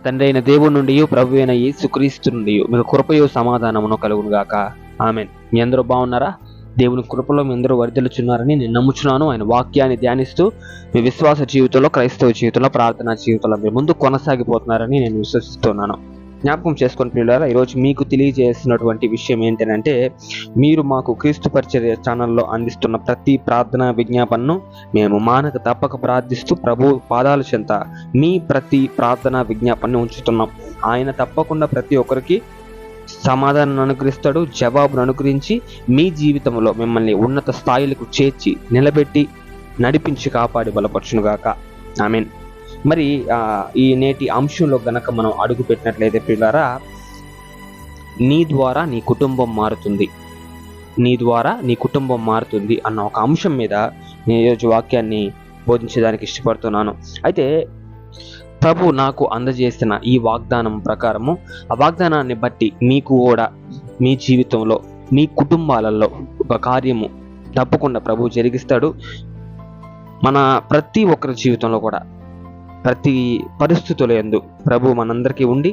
తండ్రి అయిన దేవుడి నుండి ప్రభు అయిన యేసుక్రీస్తు నుండి మీకు కృపయు సమాధానమును కలుగును గాక. ఆమేన్. మీ అందరూ బాగున్నారా? దేవుని కృపలో మీ అందరూ వర్ధిల్లుచున్నారని నేను నమ్ముచున్నాను. ఆయన వాక్యాన్ని ధ్యానిస్తూ మీ విశ్వాస జీవితంలో, క్రైస్తవ జీవితంలో, ప్రార్థనా జీవితంలో మీరు ముందు కొనసాగిపోతున్నారని నేను విశ్వసిస్తున్నాను. జ్ఞాపకం చేసుకొని పిల్లలారా, ఈరోజు మీకు తెలియజేసినటువంటి విషయం ఏంటంటే, మీరు మాకు క్రీస్తు పరిచర్య ఛానల్లో అందిస్తున్న ప్రతి ప్రార్థనా విజ్ఞాపనను మేము మానక తప్పక ప్రార్థిస్తూ ప్రభు పాదాల చెంత మీ ప్రతి ప్రార్థనా విజ్ఞాపనను ఉంచుతున్నాం. ఆయన తప్పకుండా ప్రతి ఒక్కరికి సమాధానం అనుగ్రహిస్తాడు, జవాబును అనుగ్రహించి మీ జీవితంలో మిమ్మల్ని ఉన్నత స్థాయిలకు చేర్చి నిలబెట్టి నడిపించి కాపాడి బలపరచునుగాక. ఆమేన్. మరి ఈ నేటి అంశంలో గనక మనం అడుగు పెట్టినట్లయితే పిల్లారా, నీ ద్వారా నీ కుటుంబం మారుతుంది, నీ ద్వారా నీ కుటుంబం మారుతుంది అన్న ఒక అంశం మీద నేను ఈరోజు వాక్యాన్ని బోధించడానికి ఇష్టపడుతున్నాను. అయితే ప్రభు నాకు అందజేసిన ఈ వాగ్దానం ప్రకారము, ఆ వాగ్దానాన్ని బట్టి మీకు కూడా మీ జీవితంలో, మీ కుటుంబాలలో ఒక కార్యము తప్పకుండా ప్రభు జరిగిస్తాడు. మన ప్రతి ఒక్కరి జీవితంలో కూడా ప్రతి పరిస్థితుల యందు ప్రభు మనందరికీ ఉండి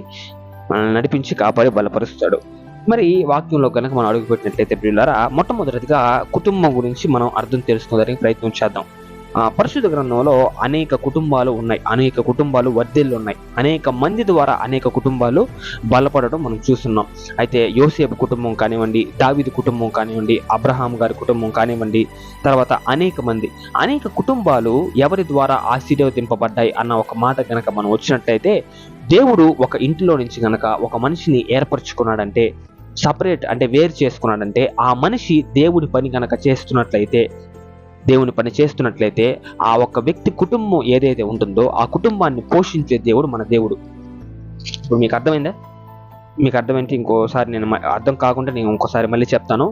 మనల్ని నడిపించి కాపాడి బలపరుస్తాడు. మరి వాక్యంలో కనుక మనం అడుగుపెట్టినట్లయితే ప్రియులారా, మొట్టమొదటిగా కుటుంబం గురించి మనం అర్థం తెలుసుకోవడానికి ప్రయత్నం చేద్దాం. పరిశుద్ధ గ్రంథంలో అనేక కుటుంబాలు ఉన్నాయి, అనేక కుటుంబాలు వర్ధిల్లు ఉన్నాయి, అనేక మంది ద్వారా అనేక కుటుంబాలు బలపడడం మనం చూస్తున్నాం. అయితే యోసేపు కుటుంబం కానివ్వండి, దావీదు కుటుంబం కానివ్వండి, అబ్రహాం గారి కుటుంబం కానివ్వండి, తర్వాత అనేక కుటుంబాలు ఎవరి ద్వారా ఆశీర్వదింపబడ్డాయి అన్న ఒక మాట కనుక మనం వచ్చినట్లయితే, దేవుడు ఒక ఇంటిలో నుంచి కనుక ఒక మనిషిని ఏర్పరచుకున్నాడంటే, సపరేట్ అంటే వేరు చేసుకున్నాడంటే, ఆ మనిషి దేవుడి పని కనుక చేస్తున్నట్లయితే, ఆ ఒక్క వ్యక్తి కుటుంబం ఏదైతే ఉంటుందో ఆ కుటుంబాన్ని పోషించే దేవుడు మన దేవుడు. ఇప్పుడు మీకు అర్థమైందా? మీకు అర్థమైంటే ఇంకోసారి నేను అర్థం కాకుండా నేను ఇంకోసారి మళ్ళీ చెప్తాను.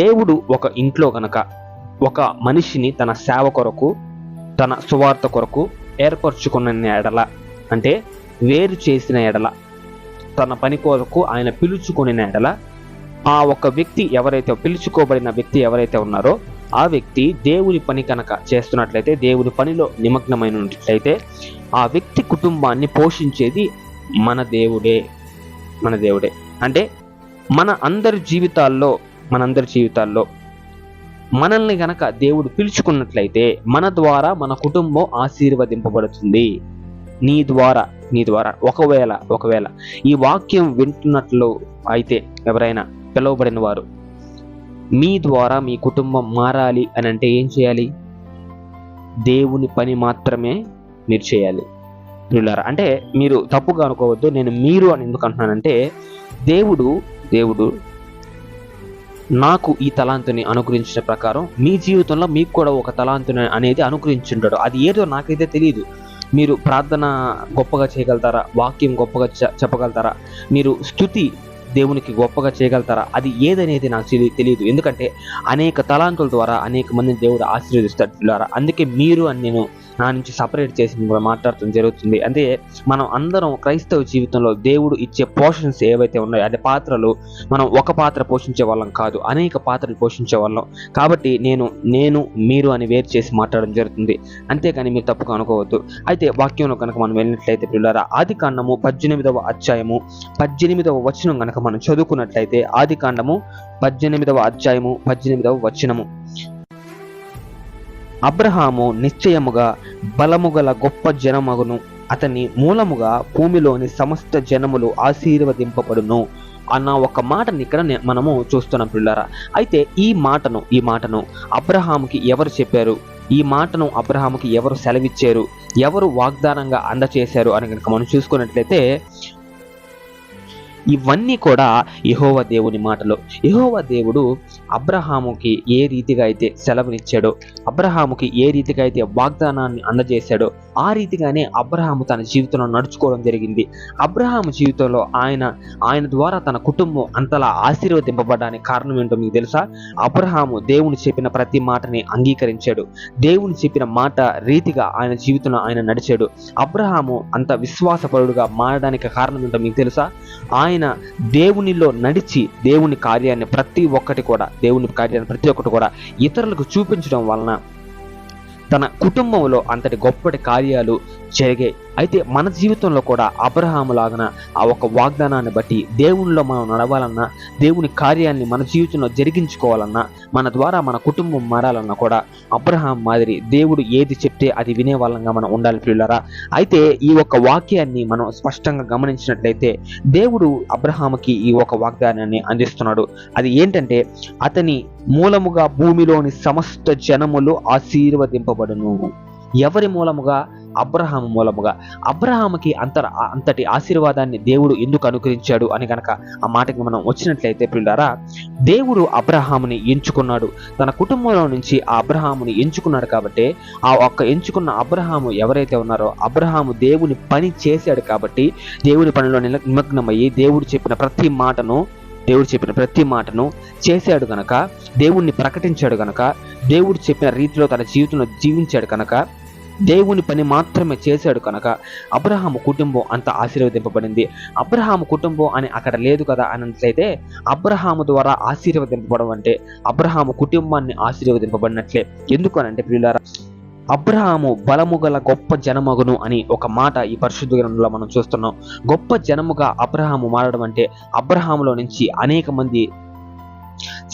దేవుడు ఒక ఇంట్లో కనుక ఒక మనిషిని తన సేవ కొరకు, తన సువార్త కొరకు ఏర్పరచుకున్న ఎడల, అంటే వేరు చేసిన ఎడల, తన పని కొరకు ఆయన పిలుచుకున్న ఎడల, ఆ ఒక వ్యక్తి ఎవరైతే పిలుచుకోబడిన వ్యక్తి ఎవరైతే ఉన్నారో ఆ వ్యక్తి దేవుని పని కనుక చేస్తున్నట్లయితే, దేవుని పనిలో నిమగ్నమైనట్లయితే, ఆ వ్యక్తి కుటుంబాన్ని పోషించేది మన దేవుడే. అంటే మనందరి జీవితాల్లో మనల్ని గనక దేవుడు పిలుచుకున్నట్లయితే మన ద్వారా మన కుటుంబం ఆశీర్వదింపబడుతుంది. నీ ద్వారా ఒకవేళ ఈ వాక్యం వింటున్నట్లు అయితే ఎవరైనా పిలువబడిన వారు, మీ ద్వారా మీ కుటుంబం మారాలి అని అంటే ఏం చేయాలి? దేవుని పని మాత్రమే మీరు చేయాలి. అంటే మీరు తప్పుగా అనుకోవద్దు, నేను మీరు అని ఎందుకు అంటున్నానంటే, దేవుడు నాకు ఈ తలాంతుని అనుగ్రహించిన ప్రకారం మీ జీవితంలో మీకు కూడా ఒక తలాంతుని అనేది అనుగ్రహించుంటాడు. అది ఏదో నాకైతే తెలియదు. మీరు ప్రార్థన గొప్పగా చేయగలుగుతారా? వాక్యం గొప్పగా చెప్పగలుగుతారా? మీరు స్తుతి దేవునికి గొప్పగా చేయగలుగుతారా? అది ఏదనేది నాకు తెలియదు. ఎందుకంటే అనేక తలాంతుల ద్వారా అనేక మందిని దేవుడు ఆశీర్వదిస్తాడు. అందుకే మీరు అని నేను నా నుంచి సపరేట్ చేసి మాట్లాడటం జరుగుతుంది. అంటే మనం అందరం క్రైస్తవ జీవితంలో దేవుడు ఇచ్చే పోర్షన్స్ ఏవైతే ఉన్నాయో, అదే పాత్రలు, మనం ఒక పాత్ర పోషించే వాళ్ళం కాదు, అనేక పాత్రలు పోషించే వాళ్ళం. కాబట్టి నేను మీరు అని వేరు చేసి మాట్లాడడం జరుగుతుంది. అంతేకాని మీరు తప్పుగా అనుకోవద్దు. అయితే వాక్యంలో కనుక మనం వెళ్ళినట్లయితే పిల్లలారా, ఆదికాండము 18వ అధ్యాయము 18వ వచనం కనుక మనం చదువుకున్నట్లయితే, ఆదికాండము 18వ అధ్యాయము 18వ వచనము, అబ్రహాము నిశ్చయముగా బలముగల గొప్ప జనమగును, అతని మూలముగా భూమిలోని సమస్త జనములు ఆశీర్వదింపబడును అన్న ఒక మాటని ఇక్కడ మనము చూస్తున్నాం పిల్లరా. అయితే ఈ మాటను అబ్రహాముకి ఎవరు చెప్పారు? ఈ మాటను అబ్రహాముకి ఎవరు సెలవిచ్చారు? ఎవరు వాగ్దానంగా అందచేశారు అని కనుక మనం చూసుకున్నట్లయితే, ఇవన్నీ కూడా యెహోవా దేవుని మాటలు. యెహోవా దేవుడు అబ్రహాముకి ఏ రీతిగా అయితే సెలవునిచ్చాడో, అబ్రహాముకి ఏ రీతిగా అయితే వాగ్దానాన్ని అందజేశాడో, ఆ రీతిగానే అబ్రహాము తన జీవితంలో నడుచుకోవడం జరిగింది. అబ్రహాము జీవితంలో ఆయన ద్వారా తన కుటుంబం అంతలా ఆశీర్వదింపబడడానికి కారణం ఏంటో మీకు తెలుసా? అబ్రహాము దేవుని చెప్పిన ప్రతి మాటని అంగీకరించాడు. దేవుని చెప్పిన మాట రీతిగా ఆయన జీవితంలో ఆయన నడిచాడు. అబ్రహాము అంత విశ్వాసపరుడుగా మారడానికి కారణం ఏంటో మీకు తెలుసా? ఆయన దేవునిలో నడిచి దేవుని కార్యాన్ని ప్రతి ఒక్కటి కూడా ఇతరులకు చూపించడం వలన తన కుటుంబంలో అంతటి గొప్పటి కార్యాలు జరిగాయి. అయితే మన జీవితంలో కూడా అబ్రహాము లాగా ఆ ఒక వాగ్దానాన్ని బట్టి దేవునిలో మనం నడవాలన్నా, దేవుని కార్యాన్ని మన జీవితంలో జరిగించుకోవాలన్నా, మన ద్వారా మన కుటుంబం మారాలన్నా కూడా అబ్రహాం మాదిరి దేవుడు ఏది చెప్తే అది వినే వాళ్ళంగా మనం ఉండాలి ప్రియులారా. అయితే ఈ ఒక వాక్యాన్ని మనం స్పష్టంగా గమనించినట్లయితే దేవుడు అబ్రహాముకి ఈ ఒక వాగ్దానాన్ని అందిస్తున్నాడు. అది ఏంటంటే, అతని మూలముగా భూమిలోని సమస్త జనములు ఆశీర్వదింపబడును. ఎవరి మూలముగా? అబ్రహాము మూలముగా. అబ్రహాముకి అంతటి ఆశీర్వాదాన్ని దేవుడు ఎందుకు అనుగ్రహించాడు అని కనుక ఆ మాటకి మనం వచ్చినట్లయితే ప్రియులారా, దేవుడు అబ్రహాముని ఎంచుకున్నాడు. తన కుటుంబంలో నుంచి ఆ అబ్రహాముని ఎంచుకున్నాడు. కాబట్టి ఆ ఒక్క ఎంచుకున్న అబ్రహాము ఎవరైతే ఉన్నారో, అబ్రహాము దేవుని పని చేశాడు కాబట్టి, దేవుని పనిలో నిమగ్నమయ్యి దేవుడు చెప్పిన ప్రతి మాటను చేశాడు గనక, దేవుణ్ణి ప్రకటించాడు గనక, దేవుడు చెప్పిన రీతిలో తన జీవితంలో జీవించాడు కనుక, దేవుని పని మాత్రమే చేశాడు కనుక అబ్రహాము కుటుంబం అంత ఆశీర్వదింపబడింది. అబ్రహాము కుటుంబం అని అక్కడ లేదు కదా అన్నట్లయితే, అబ్రహాము ద్వారా ఆశీర్వదింపబడడం అంటే అబ్రహాము కుటుంబాన్ని ఆశీర్వదింపబడినట్లే. ఎందుకు అనంటే ప్రియులారా, అబ్రహాము బలము గల గొప్ప జనమగును అని ఒక మాట ఈ పరిశుద్ధ గ్రంథంలో మనం చూస్తున్నాం. గొప్ప జనముగా అబ్రహాము మారడం అంటే అబ్రహాములో నుంచి అనేక మంది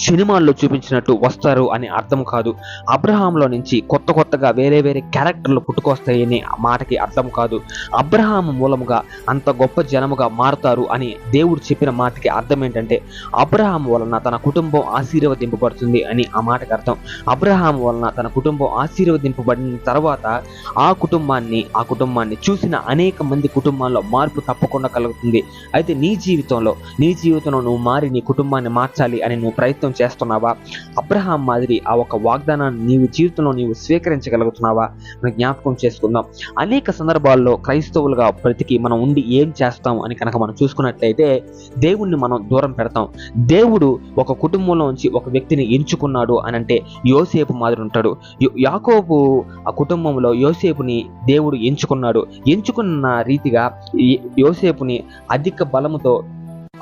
సినిమాల్లో చూపించినట్టు వస్తారు అని అర్థం కాదు. అబ్రహాంలో నుంచి కొత్తగా వేరే క్యారెక్టర్లు పుట్టుకొస్తాయని మాటకి అర్థం కాదు. అబ్రహాము మూలముగా అంత గొప్ప జనముగా మారుతారు అని దేవుడు చెప్పిన మాటకి అర్థం ఏంటంటే, అబ్రహాము వలన తన కుటుంబం ఆశీర్వదింపబడుతుంది అని ఆ మాటకి అర్థం. అబ్రహాము వలన తన కుటుంబం ఆశీర్వదింపబడిన తర్వాత ఆ కుటుంబాన్ని చూసిన అనేక మంది కుటుంబాల్లో మార్పు తప్పకుండా కలుగుతుంది. అయితే నీ జీవితంలో నువ్వు మారి నీ కుటుంబాన్ని మార్చాలి అని నువ్వు ప్రయత్నం చేస్తున్నావా? అబ్రహాం మాదిరి ఆ ఒక వాగ్దానాన్ని నీవు జీవితంలో స్వీకరించగలుగుతున్నావా? మనం జ్ఞాపకం చేసుకుందాం. అనేక సందర్భాల్లో క్రైస్తవులుగా బ్రతికి మనం ఉండి ఏం చేస్తాం అని కనుక మనం చూసుకున్నట్లయితే, దేవుణ్ణి మనం దూరం పెడతాం. దేవుడు ఒక కుటుంబంలో నుంచి ఒక వ్యక్తిని ఎంచుకున్నాడు అని అంటే యోసేపు మాదిరి ఉంటాడు. యాకోబు ఆ కుటుంబంలో యోసేపుని దేవుడు ఎంచుకున్న రీతిగా యోసేపుని అధిక బలముతో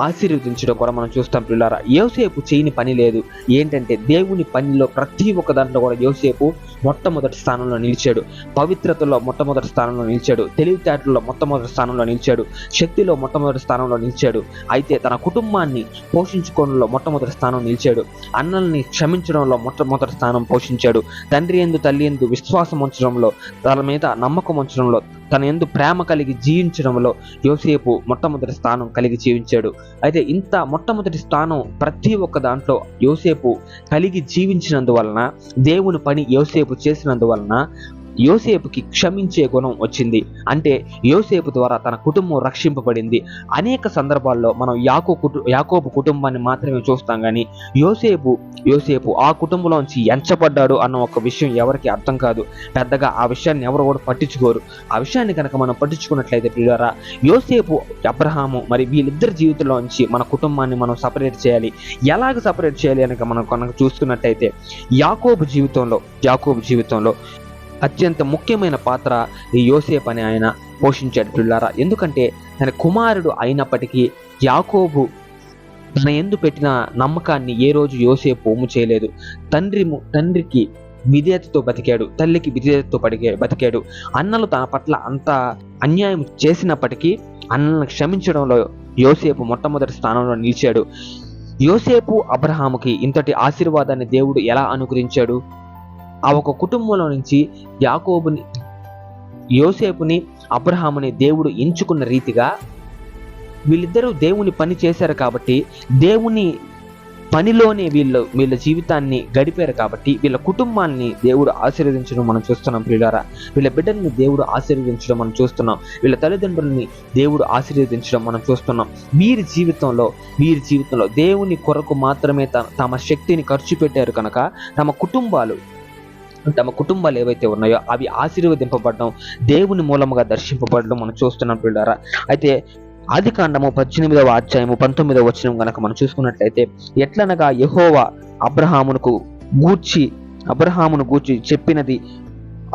ఆశీర్వదించడం కూడా మనం చూస్తాం పిల్లారా. యోసేపు చేయని పని లేదు. ఏంటంటే, దేవుని పనిలో ప్రతి ఒక్క దాంట్లో కూడా యోసేపు మొట్టమొదటి స్థానంలో నిలిచాడు. పవిత్రతలో మొట్టమొదటి స్థానంలో నిలిచాడు. తెలివితేటల్లో మొట్టమొదటి స్థానంలో నిలిచాడు. శక్తిలో మొట్టమొదటి స్థానంలో నిలిచాడు. అయితే తన కుటుంబాన్ని పోషించుకోవడంలో మొట్టమొదటి స్థానం నిలిచాడు. అన్నల్ని క్షమించడంలో మొట్టమొదటి స్థానం పోషించాడు. తండ్రి యందు తల్లి యందు విశ్వాసం ఉంచడంలో, తన మీద నమ్మకం ఉంచడంలో, తన యందు ప్రేమ కలిగి జీవించడంలో యోసేపు మొట్టమొదటి స్థానం కలిగి జీవించాడు. అయితే ఇంత మొట్టమొదటి స్థానం ప్రతి ఒక్క దాంట్లో యోసేపు కలిగి జీవించినందువలన, దేవుని పని యోసేపు చేసినందువలన యోసేపుకి క్షమించే గుణం వచ్చింది. అంటే యోసేపు ద్వారా తన కుటుంబం రక్షింపబడింది. అనేక సందర్భాల్లో మనం యాకోబు కుటుంబాన్ని మాత్రమే చూస్తాం, కానీ యోసేపు ఆ కుటుంబంలోంచి ఎంచబడ్డాడు అన్న ఒక విషయం ఎవరికి అర్థం కాదు. పెద్దగా ఆ విషయాన్ని ఎవరు కూడా పట్టించుకోరు. ఆ విషయాన్ని కనుక మనం పట్టించుకున్నట్లయితే ప్రియులారా, యోసేపు, అబ్రహాము మరి వీళ్ళిద్దరి జీవితంలోంచి మన కుటుంబాన్ని మనం సపరేట్ చేయాలి. ఎలాగ సపరేట్ చేయాలి అని మనం కనుక చూసుకున్నట్టయితే, యాకోబు జీవితంలో అత్యంత ముఖ్యమైన పాత్ర ఈ యోసేపు అనే ఆయన పోషించాడు పిల్లారా. ఎందుకంటే తన కుమారుడు అయినప్పటికీ యాకోబు తన యందు పెట్టిన నమ్మకాన్ని ఏ రోజు యోసేపు ఒమ్ము చేయలేదు. తండ్రికి విధేయతతో బతికాడు, తల్లికి విధేయతతో బతికాడు. అన్నలు తన పట్ల అంత అన్యాయం చేసినప్పటికీ అన్నలను క్షమించడంలో యోసేపు మొట్టమొదటి స్థానంలో నిలిచాడు. యోసేపు అబ్రహాముకి ఇంతటి ఆశీర్వాదాన్ని దేవుడు ఎలా అనుగ్రహించాడు? ఆ ఒక కుటుంబంలో నుంచి యోసేపుని అబ్రహాముని దేవుడు ఎంచుకున్న రీతిగా వీళ్ళిద్దరూ దేవుని పని చేశారు కాబట్టి, దేవుని పనిలోనే వీళ్ళ జీవితాన్ని గడిపారు కాబట్టి వీళ్ళ కుటుంబాన్ని దేవుడు ఆశీర్వదించడం మనం చూస్తున్నాం ప్రియులారా. వీళ్ళ బిడ్డల్ని దేవుడు ఆశీర్వదించడం మనం చూస్తున్నాం. వీళ్ళ తల్లిదండ్రుల్ని దేవుడు ఆశీర్వదించడం మనం చూస్తున్నాం. వీరి జీవితంలో దేవుని కొరకు మాత్రమే తమ శక్తిని ఖర్చు పెట్టారు కనుక తమ కుటుంబాలు ఏవైతే ఉన్నాయో అవి ఆశీర్వదింపబడడం, దేవుని మూలముగా దర్శింపబడడం మనం చూస్తున్నాం పిల్లారా. అయితే ఆదికాండము 18వ అధ్యాయము 19వ వచనం గనక మనం చూసుకున్నట్లయితే, ఎట్లనగా యెహోవా అబ్రహామును గూర్చి చెప్పినది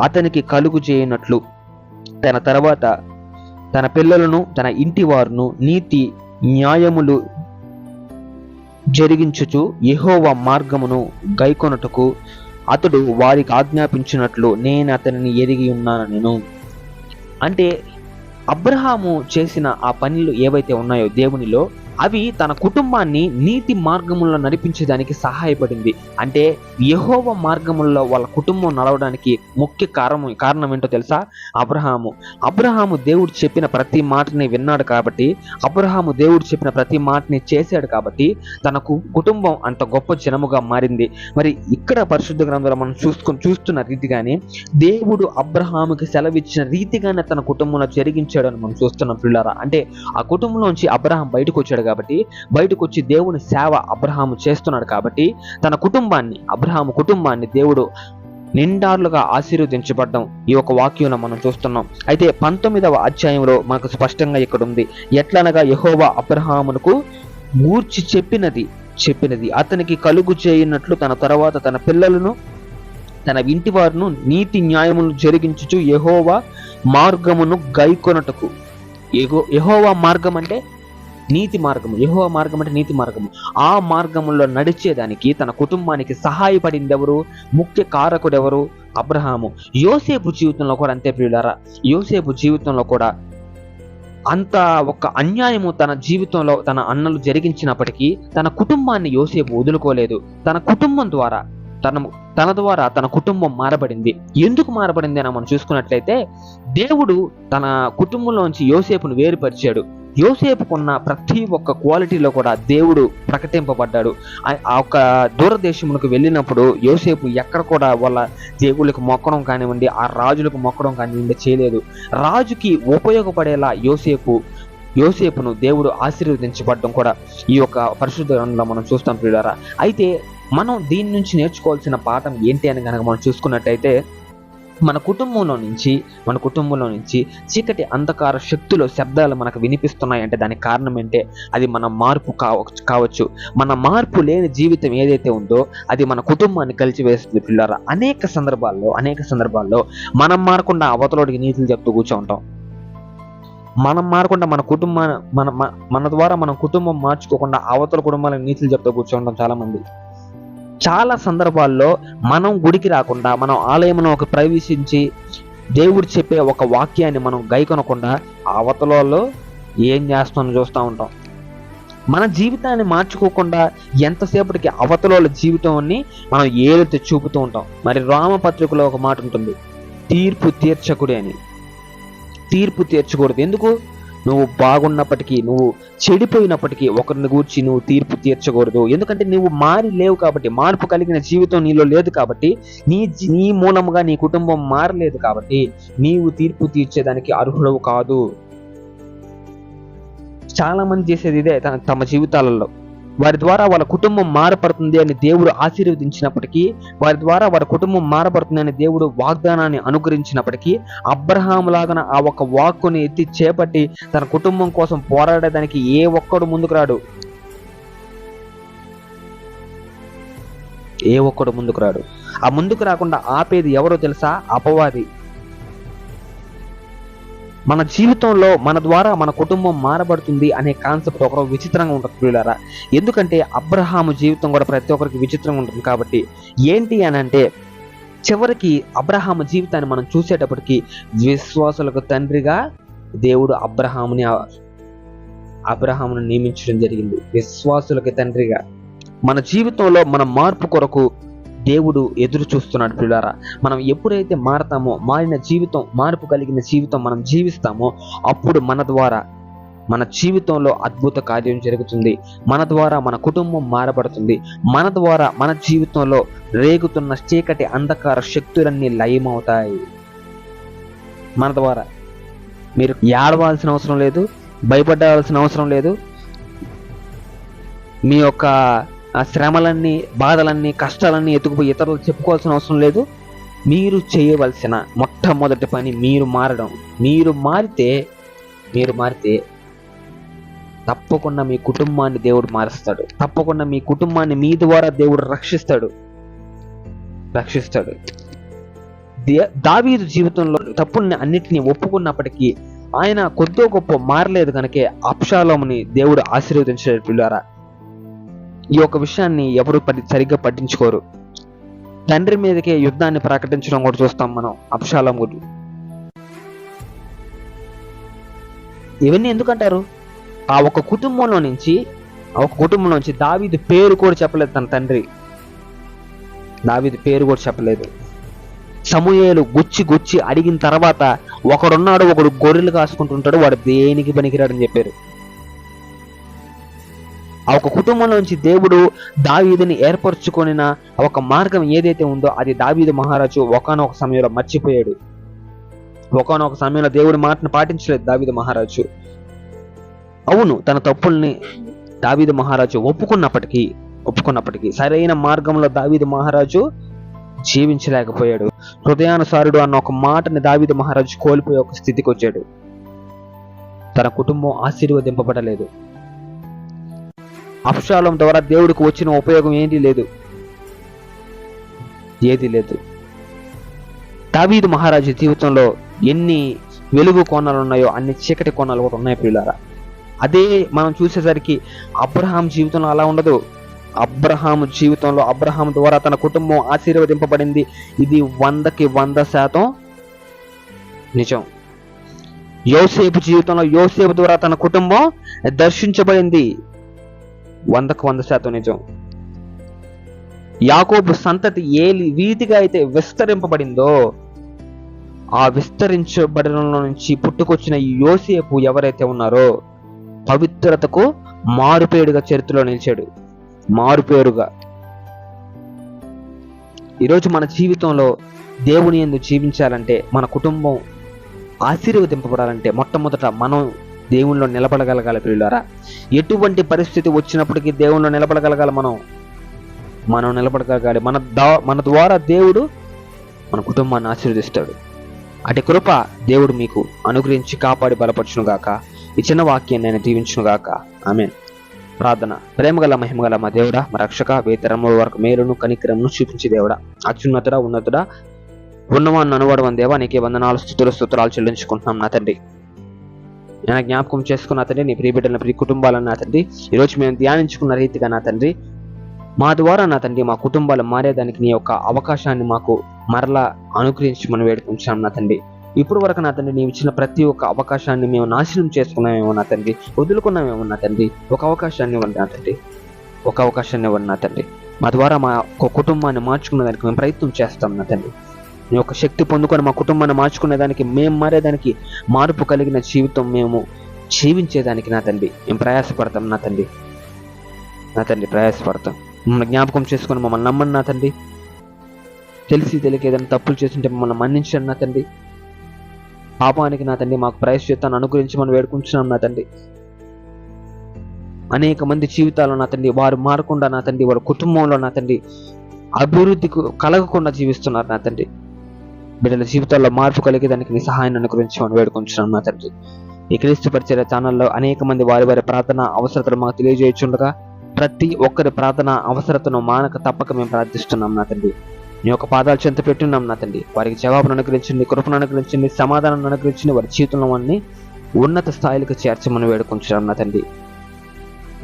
అతనికి కలుగు చేయనట్లు తన తర్వాత తన పిల్లలను తన ఇంటి వారును నీతి న్యాయములు జరిగించుచు యెహోవా మార్గమును గైకొనుటకు అతడు వారికి ఆజ్ఞాపించినట్లు నేను అతనిని ఎరిగి ఉన్నాను. అంటే అబ్రహాము చేసిన ఆ పనులు ఏవైతే ఉన్నాయో దేవునిలో, అవి తన కుటుంబాన్ని నీతి మార్గముల్లో నడిపించేదానికి సహాయపడింది. అంటే యెహోవా మార్గముల్లో వాళ్ళ కుటుంబం నడవడానికి ముఖ్య కారణం ఏంటో తెలుసా? అబ్రహాము దేవుడు చెప్పిన ప్రతి మాటని విన్నాడు కాబట్టి, అబ్రహాము దేవుడు చెప్పిన ప్రతి మాటని చేశాడు కాబట్టి తన కుటుంబం అంత గొప్ప జనముగా మారింది. మరి ఇక్కడ పరిశుద్ధ గ్రంథంలో మనం చూస్తున్న రీతిగానే దేవుడు అబ్రహాముకి సెలవిచ్చిన రీతిగానే తన కుటుంబంలో జరిగించాడు అని మనం చూస్తున్నాం పిల్లారా. అంటే ఆ కుటుంబంలోంచి అబ్రహాం బయటకు వచ్చాడు కాబట్టి, బయటకు వచ్చి దేవుని సేవ అబ్రహాము చేస్తున్నాడు కాబట్టి అబ్రహాము కుటుంబాన్ని దేవుడు నిండార్లుగా ఆశీర్వదించబడ్డం ఈ ఒక వాక్యంలో మనం చూస్తున్నాం. అయితే 19వ అధ్యాయంలో మనకు స్పష్టంగా ఇక్కడ ఉంది, ఎట్లనగా యెహోవా అబ్రహామునకు గూర్చి చెప్పినది అతనికి కలుగు చేయనట్లు తన తర్వాత తన పిల్లలను తన ఇంటి వారును నీతి న్యాయములను జరిగించుచు యెహోవా మార్గమును గైకొనుటకు. యెహోవా మార్గం అంటే నీతి మార్గము, యెహోవా మార్గం అంటే నీతి మార్గము. ఆ మార్గములో నడిచేదానికి తన కుటుంబానికి సహాయపడింది ఎవరు? ముఖ్య కారకుడు ఎవరు? అబ్రహాము. యోసేపు జీవితంలో కూడా అంతే ప్రియులారా. యోసేపు జీవితంలో కూడా అంత ఒక అన్యాయము తన జీవితంలో తన అన్నలు జరిగించినప్పటికీ తన కుటుంబాన్ని యోసేపు వదులుకోలేదు. తన కుటుంబం ద్వారా తన ద్వారా తన కుటుంబం మారబడింది. ఎందుకు మారబడింది అని మనం చూసుకున్నట్లయితే, దేవుడు తన కుటుంబంలోంచి యోసేపును వేరుపరిచాడు. యోసేపుకున్న ప్రతి ఒక్క క్వాలిటీలో కూడా దేవుడు ప్రకటింపబడ్డాడు. ఆ ఒక దూరదేశములకు వెళ్ళినప్పుడు యోసేపు ఎక్కడ కూడా వాళ్ళ దేవుళ్ళకు మొక్కడం కానివ్వండి, ఆ రాజులకు మొక్కడం కానివ్వండి చేయలేదు. రాజుకి ఉపయోగపడేలా యోసేపును దేవుడు ఆశీర్వదించబడడం కూడా ఈ యొక్క పరిశుద్ధ గ్రంథంలో మనం చూస్తాం ప్రియులారా. అయితే మనం దీని నుంచి నేర్చుకోవాల్సిన పాఠం ఏంటి అని కనుక మనం చూసుకున్నట్టయితే, మన కుటుంబంలో నుంచి చీకటి అంధకార శక్తులు శబ్దాలు మనకు వినిపిస్తున్నాయి అంటే దానికి కారణం ఏంటే అది మన మార్పు కావచ్చు. మన మార్పు లేని జీవితం ఏదైతే ఉందో అది మన కుటుంబాన్ని కలిసివేస్తుంది పిల్లరా. అనేక సందర్భాల్లో మనం మారకుండా అవతలోడికి నీతులు చెప్తూ కూర్చోంటాం. మనం మారకుండా మన ద్వారా మన కుటుంబం మార్చుకోకుండా అవతల కుటుంబాలకు నీతులు చెప్తూ కూర్చోంటాం చాలా మంది. చాలా సందర్భాల్లో మనం గుడికి రాకుండా, మనం ఆలయంలో ప్రవేశించి దేవుడు చెప్పే ఒక వాక్యాన్ని మనం గైకొనకుండా అవతలలో ఏం చేస్తామని చూస్తూ ఉంటాం. మన జీవితాన్ని మార్చుకోకుండా ఎంతసేపటికి అవతల జీవితాన్ని మనం ఏదైతే చూపుతూ ఉంటాం. మరి రామపత్రికలో ఒక మాట ఉంటుంది, తీర్పు తీర్చకూడదు. ఎందుకు? నువ్వు బాగున్నప్పటికీ, నువ్వు చెడిపోయినప్పటికీ ఒకరిని గూర్చి నువ్వు తీర్పు తీర్చకూడదు. ఎందుకంటే నువ్వు మారి లేవు కాబట్టి, మార్పు కలిగిన జీవితం నీలో లేదు కాబట్టి, నీ మూలముగా నీ కుటుంబం మారలేదు కాబట్టి నీవు తీర్పు తీర్చేదానికి అర్హుడవు కాదు. చాలా మంది చేసేది ఇదే తమ జీవితాలలో. వారి ద్వారా వాళ్ళ కుటుంబం మారపడుతుంది అని దేవుడు ఆశీర్వదించినప్పటికీ, వారి ద్వారా వారి కుటుంబం మారపడుతుంది అని దేవుడు వాగ్దానాన్ని అనుగ్రహించినప్పటికీ, అబ్రహాము లాగా ఆ ఒక వాక్కుని ఎత్తి చేపట్టి తన కుటుంబం కోసం పోరాడేదానికి ఏ ఒక్కడు ముందుకు రాడు. ఆ ముందుకు రాకుండా ఆపేది ఎవరో తెలుసా? అపవాది. మన జీవితంలో మన ద్వారా మన కుటుంబం మారబడుతుంది అనే కాన్సెప్ట్ ఒకరు విచిత్రంగా ఉంటుంది పిల్లలారా. ఎందుకంటే అబ్రహాము జీవితం కూడా ప్రతి ఒక్కరికి విచిత్రంగా ఉంటుంది కాబట్టి. ఏంటి అని అంటే, చివరికి అబ్రహాము జీవితాన్ని మనం చూసేటప్పటికి విశ్వాసులకు తండ్రిగా దేవుడు అబ్రహామును నియమించడం జరిగింది. విశ్వాసులకు తండ్రిగా మన జీవితంలో మన మార్పు కొరకు దేవుడు ఎదురు చూస్తున్నాడు పిల్లారా. మనం ఎప్పుడైతే మారతామో, మారిన జీవితం, మార్పు కలిగిన జీవితం మనం జీవిస్తామో, అప్పుడు మన ద్వారా మన జీవితంలో అద్భుత కార్యం జరుగుతుంది. మన ద్వారా మన కుటుంబం మారబడుతుంది. మన ద్వారా మన జీవితంలో రేగుతున్న చీకటి అంధకార శక్తులన్నీ లయమవుతాయి. మన ద్వారా మీరు ఏడవాల్సిన అవసరం లేదు, భయపడాల్సిన అవసరం లేదు. మీ యొక్క శ్రమలన్నీ, బాధలన్నీ, కష్టాలన్నీ ఎత్తుకుపోయి ఇతరులు చెప్పుకోవాల్సిన అవసరం లేదు. మీరు చేయవలసిన మొట్టమొదటి పని మీరు మారడం. మీరు మారితే తప్పకుండా మీ కుటుంబాన్ని దేవుడు మారుస్తాడు. తప్పకుండా మీ కుటుంబాన్ని మీ ద్వారా దేవుడు రక్షిస్తాడు. దావీదు జీవితంలో తప్పుల్ని అన్నిటినీ ఒప్పుకున్నప్పటికీ ఆయన కొద్దో గొప్ప మారలేదు కనుకే అబ్షాలోముని దేవుడు ఆశీర్వదించాడు పిల్లారా. ఈ యొక్క విషయాన్ని ఎవరు సరిగ్గా పట్టించుకోరు. తండ్రి మీదకే యుద్ధాన్ని ప్రకటించడం కూడా చూస్తాం మనం అబ్షాలోము. ఇవన్నీ ఎందుకంటారు? ఆ ఒక కుటుంబంలో నుంచి దావీదు పేరు కూడా చెప్పలేదు. తన తండ్రి దావీదు పేరు కూడా చెప్పలేదు. సమూయేలు గుచ్చి అడిగిన తర్వాత ఒకడున్నాడు, ఒకడు గొర్రెలు కాసుకుంటుంటాడు, వాడు దేనికి పనికిరాడని చెప్పారు. ఆ ఒక కుటుంబంలోంచి దేవుడు దావీదుని ఏర్పరచుకొనిన ఒక మార్గం ఏదైతే ఉందో అది దావీదు మహారాజు ఒకానొక సమయంలో మర్చిపోయాడు. ఒకానొక సమయంలో దేవుడి మాటను పాటించలేదు దావీదు మహారాజు. అవును, తన తప్పుల్ని దావీదు మహారాజు ఒప్పుకున్నప్పటికీ సరైన మార్గంలో దావీదు మహారాజు జీవించలేకపోయాడు. హృదయానుసారుడు అన్న ఒక మాటని దావీదు మహారాజు కోల్పోయే ఒక స్థితికి వచ్చాడు. తన కుటుంబం ఆశీర్వదింపబడలేదు. అబ్షాలోము ద్వారా దేవుడికి వచ్చిన ఉపయోగం ఏది లేదు. దావీదు మహారాజు జీవితంలో ఎన్ని వెలుగు కోణాలు ఉన్నాయో అన్ని చీకటి కోణాలు కూడా ఉన్నాయి ప్రియులారా. అదే మనం చూసేసరికి అబ్రహాం జీవితంలో అలా ఉండదు. అబ్రహాం ద్వారా తన కుటుంబం ఆశీర్వదింపబడింది. ఇది 100% నిజం. యోసేపు జీవితంలో యోసేపు ద్వారా తన కుటుంబం దర్శించబడింది. 100% నిజం. యాకోబు సంతతి ఏ రీతిగా అయితే విస్తరింపబడిందో ఆ విస్తరించబడడంలో నుంచి పుట్టుకొచ్చిన యోసేపు ఎవరైతే ఉన్నారో పవిత్రతకు మారుపేరుగా చరిత్రలో నిలిచాడు. మారుపేరుగా. ఈరోజు మన జీవితంలో దేవుని యందు జీవించాలంటే, మన కుటుంబం ఆశీర్వదింపబడాలంటే మొట్టమొదట మనం దేవునిలో నిలబడగలగాలి ప్రియులారా. ఎటువంటి పరిస్థితి వచ్చినప్పటికీ దేవునిలో నిలబడగలగాలి. మనం నిలబడగలగాలి. మన ద్వారా దేవుడు మన కుటుంబాన్ని ఆశీర్వదిస్తాడు. అటు కృప దేవుడు మీకు అనుగ్రహించి కాపాడి బలపరచునుగాక. ఈ చిన్న వాక్యాన్ని నేను దీవించునుగాక. ఆమేన్. ప్రార్థన. ప్రేమగల మహిమగల మా దేవుడా, మా రక్షక, వేతరముల వరకు మేలును కనికరమును చూపించి దేవుడా, అత్యున్నతుడా ఉన్నతుడా ఉన్నవాన్ని అనువాడవని దేవా, నీకే వందనాలు స్తుతులు చెల్లించుకుంటున్నాం నా తండ్రి. నేను జ్ఞాపకం చేసుకున్న తండ్రి, నీ ప్రియ బిడ్డల ప్రియ కుటుంబాలను నా తండ్రి ఈరోజు మేము ధ్యానించుకున్న రీతిగా నా తండ్రి మా ద్వారా నా తండ్రి మా కుటుంబాలు మారేదానికి నీ యొక్క అవకాశాన్ని మాకు మరలా అనుగ్రహించమని వేడుకుంటున్నాం నా తండ్రి. ఇప్పుడు వరకు నా తండ్రి నీవు ఇచ్చిన ప్రతి ఒక్క అవకాశాన్ని మేము నాశనం చేసుకున్నామేమో నా తండ్రి, వదులుకున్నామేమో నా తండ్రి. ఒక అవకాశాన్ని ఇవ్వండి నా తండ్రి. మా ద్వారా మా కుటుంబాన్ని మార్చుకునే దానికి మేము ప్రయత్నం చేస్తాం నా తండ్రి. నీ యొక్క శక్తి పొందుకొని మా కుటుంబాన్ని మార్చుకునేదానికి, మేము మారేదానికి, మార్పు కలిగిన జీవితం మేము జీవించేదానికి నా తండ్రి మేము ప్రయాసపడతాం నా తండ్రి. ప్రయాసపడతాం. మమ్మల్ని జ్ఞాపకం చేసుకొని మమ్మల్ని నమ్మండి నా తండ్రి. తెలిసి తెలియక ఏదైనా తప్పులు చేస్తుంటే మమ్మల్ని మన్నించండి నా తండ్రి. పాపానికి నా తండ్రి మాకు ప్రాయశ్చిత్తాన్ని అనుగ్రహించమని వేడుకుంటున్నాం నా తండ్రి. అనేక మంది జీవితాల్లో నా తండ్రి వారు మారకుండా నా తండ్రి, వారి కుటుంబంలో నా తండ్రి అభివృద్ధికి కలగకుండా జీవిస్తున్నారు నా తండ్రి. బిడ్డల జీవితాల్లో మార్పు కలిగేదానికి నీ సహాయాన్ని అనుగ్రహించమని వేడుకుంటున్నాం నా తండ్రి. ఈ క్రీస్తు పరిచర్య ఛానల్లో అనేక మంది వారి ప్రార్థన అవసరతలు మాకు తెలియజేయచుండగా ప్రతి ఒక్కరి ప్రార్థన అవసరతను మానక తప్పక మేము ప్రార్థిస్తున్నాం నా తండ్రి. నీ యొక్క పాదాలు చెంత పెట్టున్నాం నా తండ్రి. వారికి జవాబును అనుగ్రహించండి, కృపను అనుగ్రహించండి, సమాధానం అనుగ్రహించండి. వారి జీవితంలో అన్ని ఉన్నత స్థాయిలకు చేర్చమని వేడుకుంటున్నాం నా తండ్రి.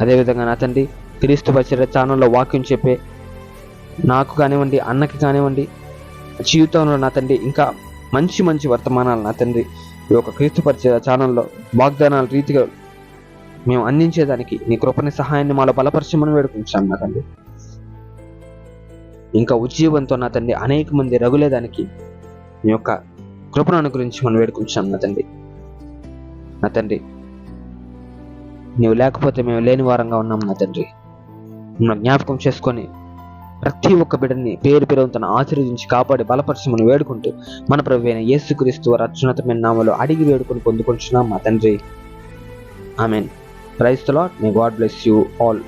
అదేవిధంగా నా తండ్రి క్రీస్తు పరిచర్య ఛానల్లో వాక్యం చెప్పే నాకు కానివ్వండి, అన్నకి కానివ్వండి, జీవితంలో నా తండ్రి ఇంకా మంచి వర్తమానాలు నా తండ్రి ఈ యొక్క క్రీస్తు పరిచర్య ఛానల్లో వాగ్దానాల రీతిగా మేము అందించేదానికి నీ కృపని సహాయాన్ని మాలో బలపరచమని వేడుకుంటున్నాం నా తండ్రి. ఇంకా ఉజ్జీవంతో నా తండ్రి అనేక మంది రగులేదానికి నీ యొక్క కృపను అనుగ్రహించమని వేడుకుంటున్నాం నా తండ్రి. నీవు లేకపోతే మేము లేని వారంగా ఉన్నాం నా తండ్రి. మనం జ్ఞాపకం చేసుకొని ప్రతి ఒక్క బిడ్డని పేరు తన ఆశీర్వదించి కాపాడి బలపరచమని వేడుకుంటూ మన ప్రభువైన యేసుక్రీస్తు వారి అత్యున్నతమైన నామములో అడిగి వేడుకొని పొందుకుంటున్నాం మా తండ్రి. Amen. Praise the Lord. May God bless you all.